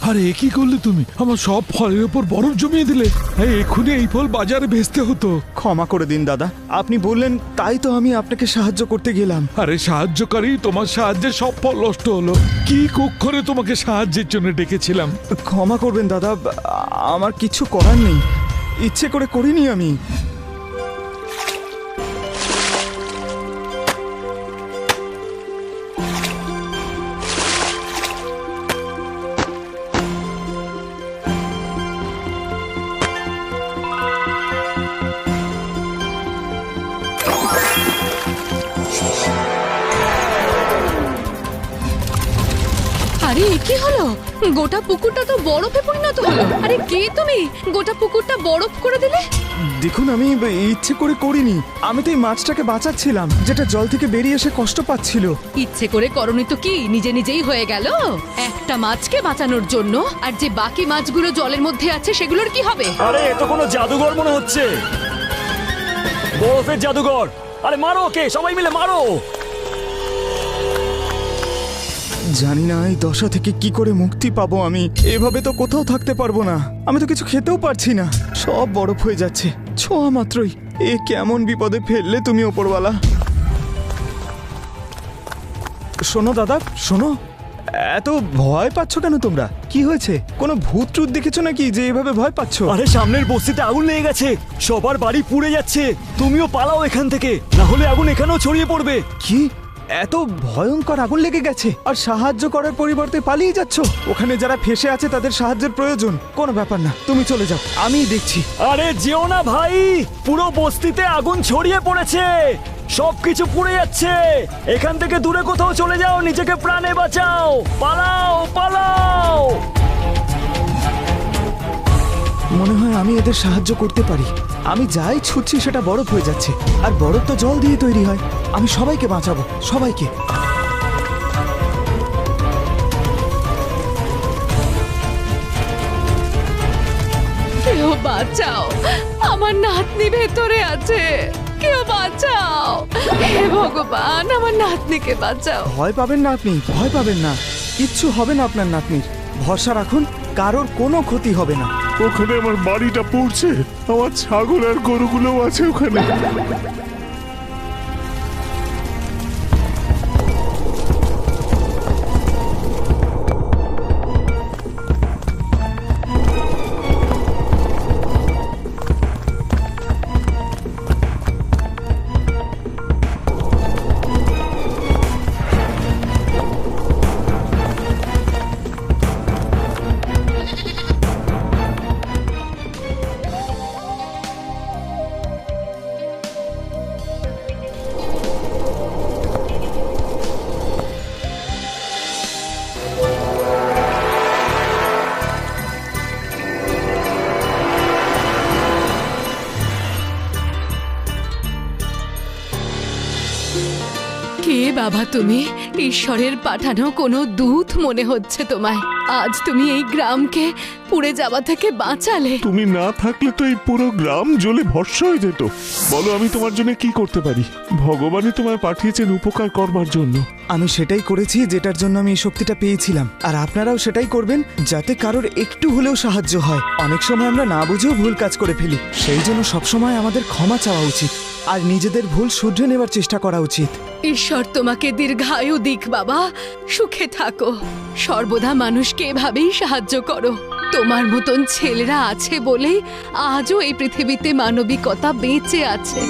আরে কি করলে তুমি? আমার সব ফলের উপর বরফ জমিয়ে দিলে। এক্ষুনি এই ফল বাজারে বেচতে হতো। ক্ষমা করে দিন দাদা, আপনি বললেন তাই তো আমি আপনাকে সাহায্য করতে গেলাম। আরে সাহায্যকারী, তোমার সাহায্যে সব ফল নষ্ট হলো। কি কুক্ষরে তোমাকে সাহায্যের জন্য ডেকেছিলাম। ক্ষমা করবেন দাদা, আমার কিছু করার নেই, ইচ্ছে করে করিনি আমি। আরে কি হলো? গোটা পুকুরটা তো বরফে পরিণত হলো। আরে কে তুমি? গোটা পুকুরটা বরফ করে দিলে। দেখুন, আমি ইচ্ছে করে করিনি। আমি তো এই মাছটাকে বাঁচাচ্ছিলাম, যেটা জল থেকে বেরিয়ে এসে কষ্ট পাচ্ছিল। ইচ্ছে করে করনি তো কি নিজে নিজেই হয়ে গেল? একটা মাছকে বাঁচানোর জন্য। আর যে বাকি মাছগুলো জলের মধ্যে আছে সেগুলোর কি হবে? আরে এ তো কোনো জাদুঘর মনে হচ্ছে, বরফের জাদুঘর। আরে মারো ওকে, সবাই মিলে মারো। জানি না এই দশা থেকে কি করে মুক্তি পাবো আমি। এভাবে তো কোথাও থাকতে পারবো না। আমি তো কিছু খেতেও পারছি না, সব বরফ হয়ে যাচ্ছে ছোঁয়া মাত্রই। এ কেমন বিপদে ফেললে তুমি ওপরওয়ালা। শোনো দাদা, শোনো, এত ভয় পাচ্ছ কেন তোমরা? কি হয়েছে? কোনো ভূত টুত দেখেছো নাকি যে এভাবে ভয় পাচ্ছ? আরে সামনের বস্তিতে আগুন লেগে গেছে, সবার বাড়ি পুড়ে যাচ্ছে। তুমিও পালাও এখান থেকে, না হলে আগুন এখানেও ছড়িয়ে পড়বে। কি এত ভয়ঙ্কর আগুন লেগে গেছে আর সাহায্য করার পরিবর্তে পালিয়ে যাচ্ছ? ওখানে যারা ফেসে আছে তাদের সাহায্যের প্রয়োজন। কোনো ব্যাপার না, তুমি চলে যাও, আমি দেখছি। আরে যেও না ভাই, পুরো বস্তিতে আগুন ছড়িয়ে পড়েছে, সবকিছু পুড়ে যাচ্ছে। এখান থেকে দূরে কোথাও চলে যাও, নিজেকে প্রাণে বাঁচাও, পালাও পালাও। মনে হয় আমি এদের সাহায্য করতে পারি। আমি যাই ছুটছি সেটা বরফ হয়ে যাচ্ছে, আর বরফ তো জল দিয়ে তৈরি হয়। আমি সবাইকে বাঁচাবো, সবাইকে। কেউ বাঁচাও, আমার নাতনি ভেতরে আছে। কেউ বাঁচাও, হে ভগবান, আমার নাতনিকে বাঁচাও। ভয় পাবেন না আপনি, ভয় পাবেন না, কিচ্ছু হবে না আপনার নাতনির। ভরসা রাখুন, কারোর কোনো ক্ষতি হবে না। ওখানে আমার বাড়িটা পড়ছে, আমার ছাগল আর গরুগুলোও আছে ওখানে। কে বাবা তুমি? ঈশ্বরের পাঠানো কোনো দূত মনে হচ্ছে তোমায়। আজ তুমি এই গ্রামকে পুড়ে যাওয়া থেকে বাঁচালে। তুমি না থাকলে তো এই পুরো গ্রাম জ্বলে ভস্ম হয়ে যেত। বলো আমি তোমার জন্য কি করতে পারি? ভগবানই তোমায় পাঠিয়েছেন উপকার করবার জন্য। আমি সেটাই করেছি যেটার জন্য আমি এই শক্তিটা পেয়েছিলাম, আর আপনারাও সেটাই করবেন যাতে কারোর একটু হলেও সাহায্য হয়। অনেক সময় আমরা না বুঝেও ভুল কাজ করে ফেলি, সেই জন্য সবসময় আমাদের ক্ষমা চাওয়া উচিত আর নিজেদের ভুল শুধরে নেবার চেষ্টা করা উচিত। ঈশ্বর তোমাকে দীর্ঘায়ু দিক বাবা, সুখে থাকো। সর্বদা মানুষকে এভাবেই সাহায্য করো। তোমার মতন ছেলেরা আছে বলেই আজও এই পৃথিবীতে মানবিকতা বেঁচে আছে।